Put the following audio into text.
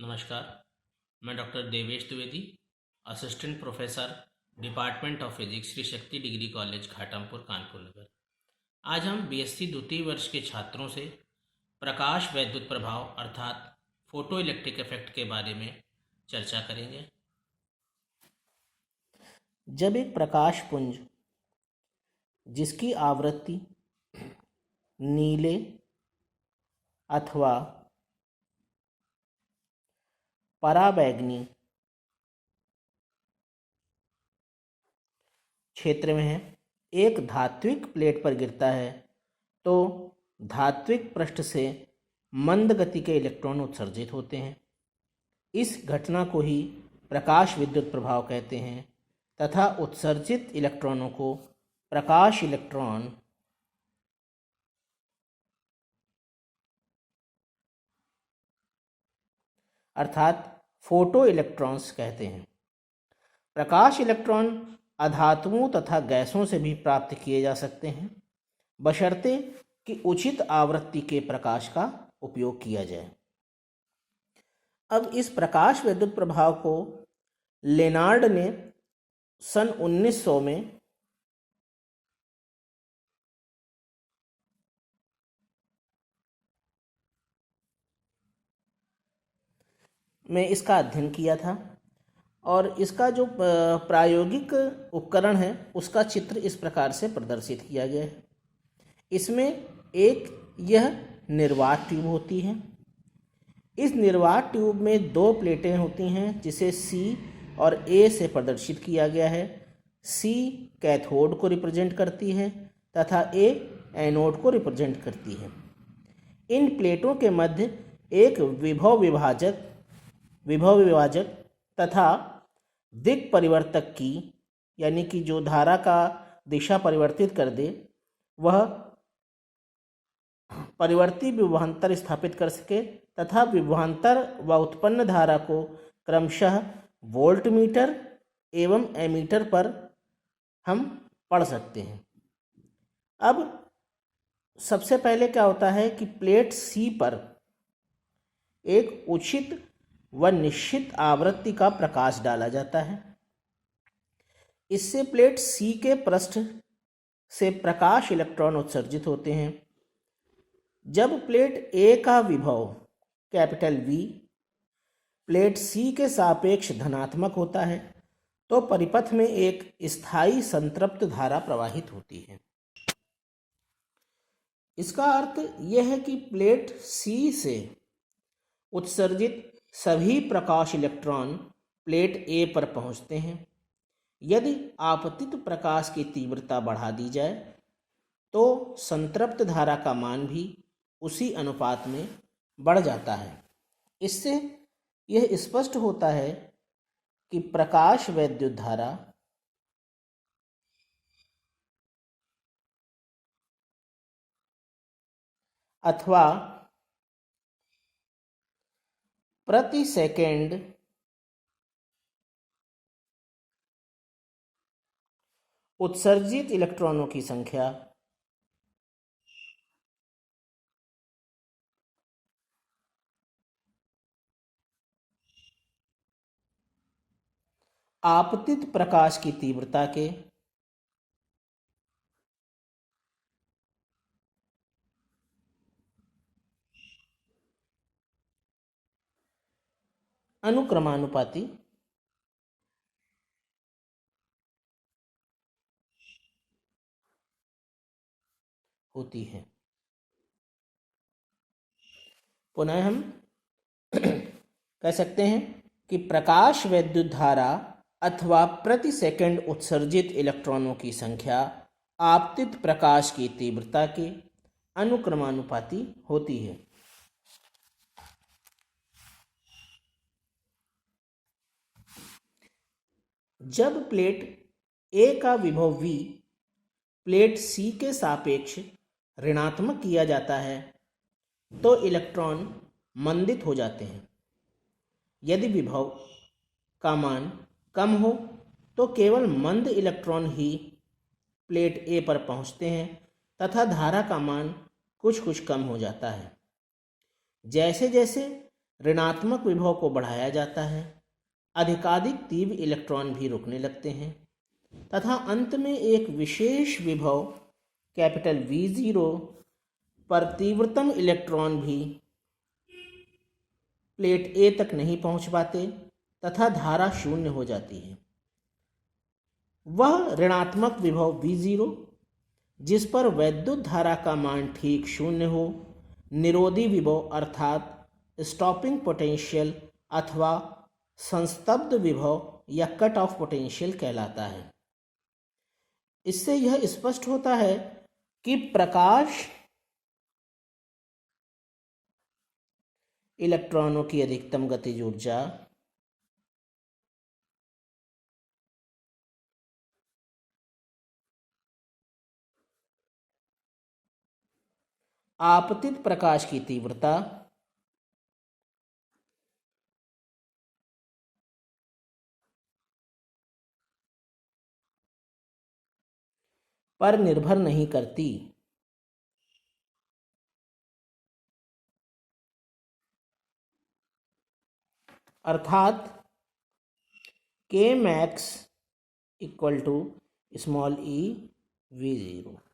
नमस्कार। मैं doctor Devesh Dwivedi, assistant professor, department of physics, Shri Shakti degree college, Ghatampur, Kanpur नगर। आज हम बीएससी द्वितीय वर्ष के छात्रों से प्रकाश वैद्युत प्रभाव अर्थात फोटो इलेक्ट्रिक इफेक्ट के बारे में चर्चा करेंगे। जब एक प्रकाश पुंज जिसकी आवृत्ति नीले अथवा पराबैंगनी क्षेत्र में है, एक धात्विक प्लेट पर गिरता है तो धात्विक पृष्ठ से मंद गति के इलेक्ट्रॉन उत्सर्जित होते हैं। इस घटना को ही प्रकाश विद्युत प्रभाव कहते हैं तथा उत्सर्जित इलेक्ट्रॉनों को प्रकाश इलेक्ट्रॉन अर्थात फोटो इलेक्ट्रॉन्स कहते हैं। प्रकाश इलेक्ट्रॉन अधातुओं तथा गैसों से भी प्राप्त किए जा सकते हैं, बशर्ते कि उचित आवृत्ति के प्रकाश का उपयोग किया जाए। अब इस प्रकाश विद्युत प्रभाव को लेनार्ड ने सन 1900 में इसका अध्ययन किया था और इसका जो प्रायोगिक उपकरण है उसका चित्र इस प्रकार से प्रदर्शित किया गया है। इसमें एक यह निर्वात ट्यूब होती है। इस निर्वात ट्यूब में दो प्लेटें होती हैं जिसे C और A से प्रदर्शित किया गया है। C कैथोड को रिप्रेजेंट करती है तथा A एनोड को रिप्रेजेंट करती है। इन प्लेटों के मध्य एक विभव विभाजक तथा दिक् परिवर्तक की यानी कि जो धारा का दिशा परिवर्तित कर दे वह परिवर्ती विभवांतर स्थापित कर सके तथा विभवांतर व उत्पन्न धारा को क्रमशः वोल्ट मीटर एवं एमीटर पर हम पढ़ सकते हैं। अब सबसे पहले क्या होता है कि प्लेट C पर एक उचित व निश्चित आवृत्ति का प्रकाश डाला जाता है। इससे प्लेट C के पृष्ठ से प्रकाश इलेक्ट्रॉन उत्सर्जित होते हैं। जब प्लेट A का विभव कैपिटल V प्लेट C के सापेक्ष धनात्मक होता है तो परिपथ में एक स्थायी संतृप्त धारा प्रवाहित होती है। इसका अर्थ यह है कि प्लेट C से उत्सर्जित सभी प्रकाश इलेक्ट्रॉन प्लेट A पर पहुंचते हैं। यदि आपतित प्रकाश की तीव्रता बढ़ा दी जाए तो संतृप्त धारा का मान भी उसी अनुपात में बढ़ जाता है। इससे यह स्पष्ट होता है कि प्रकाश वैद्युत धारा अथवा प्रति सेकंड उत्सर्जित इलेक्ट्रॉनों की संख्या आपतित प्रकाश की तीव्रता के अनुक्रमानुपाती होती है। पुनः हम कह सकते हैं कि प्रकाश वैद्युत धारा अथवा प्रति सेकंड उत्सर्जित इलेक्ट्रॉनों की संख्या आपतित प्रकाश की तीव्रता के अनुक्रमानुपाती होती है। जब प्लेट A का विभव V प्लेट C के सापेक्ष ऋणात्मक किया जाता है तो इलेक्ट्रॉन मंदित हो जाते हैं। यदि विभव का मान कम हो तो केवल मंद इलेक्ट्रॉन ही प्लेट A पर पहुंचते हैं तथा धारा का मान कुछ कुछ कम हो जाता है। जैसे जैसे ऋणात्मक विभव को बढ़ाया जाता है, अधिकाधिक तीव्र इलेक्ट्रॉन भी रुकने लगते हैं तथा अंत में एक विशेष विभव कैपिटल V0 पर तीव्रतम इलेक्ट्रॉन भी प्लेट A तक नहीं पहुंच पाते तथा धारा शून्य हो जाती है। वह ऋणात्मक विभव V0 जिस पर वैद्युत धारा का मान ठीक शून्य हो, निरोधी विभव अर्थात स्टॉपिंग पोटेंशियल अथवा संस्तब्ध विभव या कट ऑफ पोटेंशियल कहलाता है। इससे यह स्पष्ट होता है कि प्रकाश इलेक्ट्रॉनों की अधिकतम गतिज ऊर्जा आपतित प्रकाश की तीव्रता पर निर्भर नहीं करती। अर्थात K max equal to small e V0।